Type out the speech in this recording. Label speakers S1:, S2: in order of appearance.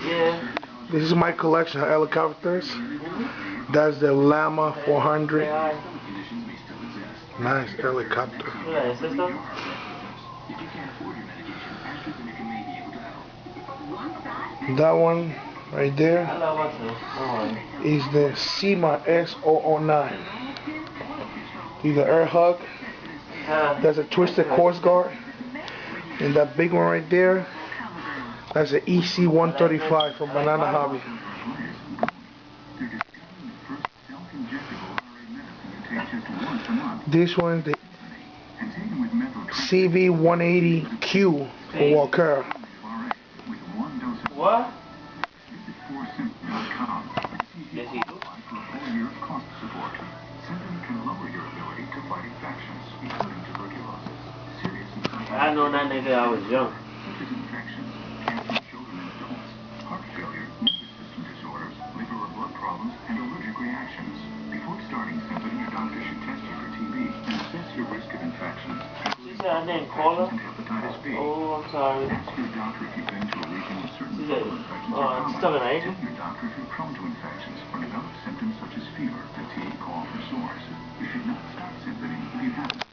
S1: Yeah.
S2: This is my collection of helicopters. That's the Llama 400. Nice helicopter.
S1: Yeah, is this stuff?
S2: That one right there
S1: I love watching.
S2: is the SEMA S009. See the air hug? That's a Twisted Coast Guard. And that big one right there, that's an EC-135 from Banana Hobby. This one, the CV-180Q for Walker.
S1: What? Yes, you do. I know that nigga I was young. She said I didn't call her. Oh, I'm sorry. She said, oh, she's talking to Angel?
S3: Your doctor if you're prone to infections or develop symptoms such as fever, fatigue, cough, or sores. You should not start symptoms if you haven't.